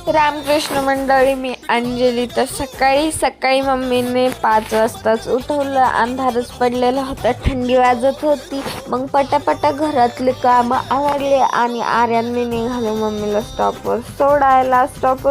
रामकृष्ण मंडळी, मी अंजली. तर सकाळी सकाळी मम्मीने 5 वाजताच उठवलं. अंधारच पडलेला होता, थंडी वाजत होती. मग पटापटा घरातले कामं आवरले आणि आर्याने निघालो मम्मीला स्टॉपवर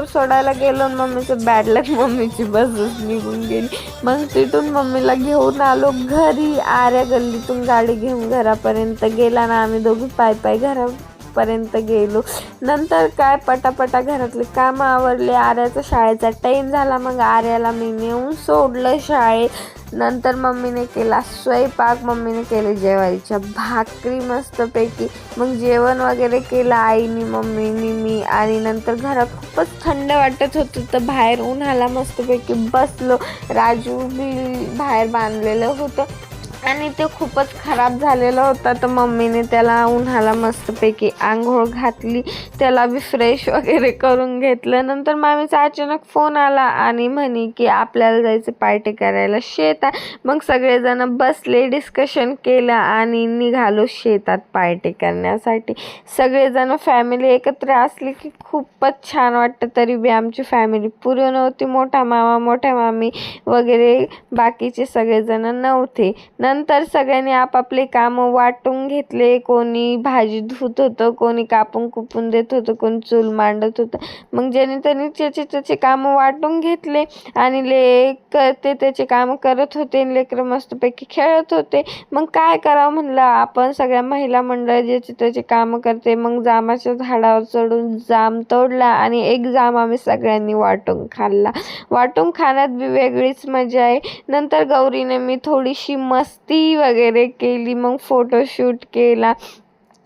सोडायला गेलो. मम्मीचं बॅड लक, मम्मीची बसच निघून गेली. मग तिथून मम्मीला घेऊन आलो घरी. आर्या गल्लीतून गाडी घेऊन घरापर्यंत गेला ना आम्ही दोघी पाय घरापर्यंत गेलो. नंतर काय पटापटा घरातले कामं आवरले. आर्याचा शाळेचा टाईम झाला. मग आर्याला मी नेऊन सोडलं शाळेत. नंतर मम्मीने केला स्वयंपाक. मम्मीने केले जेवायच्या भाकरी मस्तपैकी. मग जेवण वगैरे केलं आईनी, मम्मीनी, मी. आणि नंतर घरात खूपच थंड वाटत होतं तर बाहेर उन्हाला मस्तपैकी बसलो. राजू बी बाहेर बांधलेलं होतं आणि ते खूपच खराब झालेलं होतं. तर मम्मीने त्याला उन्हाला मस्तपैकी आंघोळ घातली, त्याला बी फ्रेश वगैरे करून घेतलं. नंतर मामीचा अचानक फोन आला आणि म्हणे की आपल्याला जायचं पार्टी करायला शेतात. मग सगळेजण बसले, डिस्कशन केलं आणि निघालो शेतात पार्टी करण्यासाठी. सगळेजण फॅमिली एकत्र असली की खूपच छान वाटतं. तरी बी आमची फॅमिली पुरी नव्हती. मोठा मामा, मोठ्या मामी वगैरे बाकीचे सगळेजण नव्हते. नंतर सगळ्यांनी आपापले कामं वाटून घेतले. कोणी भाजी धुत होतं, कोणी कापून कुपून देत होतं, कोणी चूल मांडत होतं. मग ज्याने त्यांनी त्याचे कामं वाटून घेतले आणि ते त्याचे कामं करत होते. लेकरं मस्तपैकी खेळत होते. मग काय करावं म्हणलं, आपण सगळ्या महिला मंडळ ज्याचे त्याचे कामं करते. मग जामाच्या झाडावर चढून जाम तोडला आणि एक जाम आम्ही सगळ्यांनी वाटून खाल्ला. वाटून खाण्यात बी वेगळीच मजा आहे. नंतर गौरीने मी थोडीशी मस्ती वगैरे केली. मग फोटोशूट केला.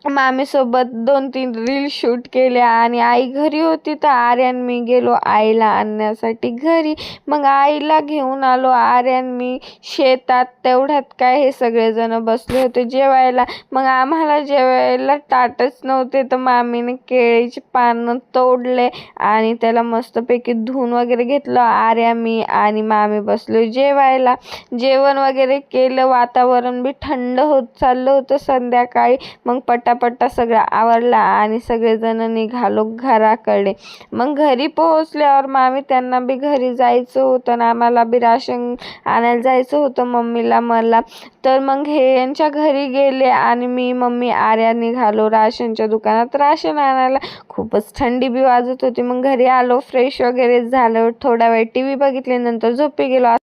मामीसोबत 2-3 रील शूट केल्या आणि आई घरी होती तर आर्यन मी गेलो आईला आणण्यासाठी घरी. मग आईला घेऊन आलो. आर्यन मी शेतात. तेवढ्यात काय हे सगळेजण बसले होते जेवायला. मग आम्हाला जेवायला ताटच नव्हते तर मामीने केळीचे पानं तोडले आणि त्याला मस्तपैकी धुवून वगैरे घेतलं. आर्या, मी आणि मामी बसलो जेवायला. जेवण वगैरे केलं. वातावरण बी थंड होत चाललं होतं संध्याकाळी. मग पटापटा सगळं आवरला आणि सगळेजण निघालो घराकडे. मग घरी पोहोचल्यावर मामी त्यांना बी घरी जायचं होतं ना आम्हाला बी राशन आणायला जायचं होतं, मम्मीला मला. तर मग हे यांच्या घरी गेले आणि मी, मम्मी, आर्या निघालो राशनच्या दुकानात राशन आणायला. खूपच थंडी बी वाजत होती. मग घरी आलो, फ्रेश वगैरे झालो, थोडा वेळ TV बघितले, नंतर झोपी गेलो.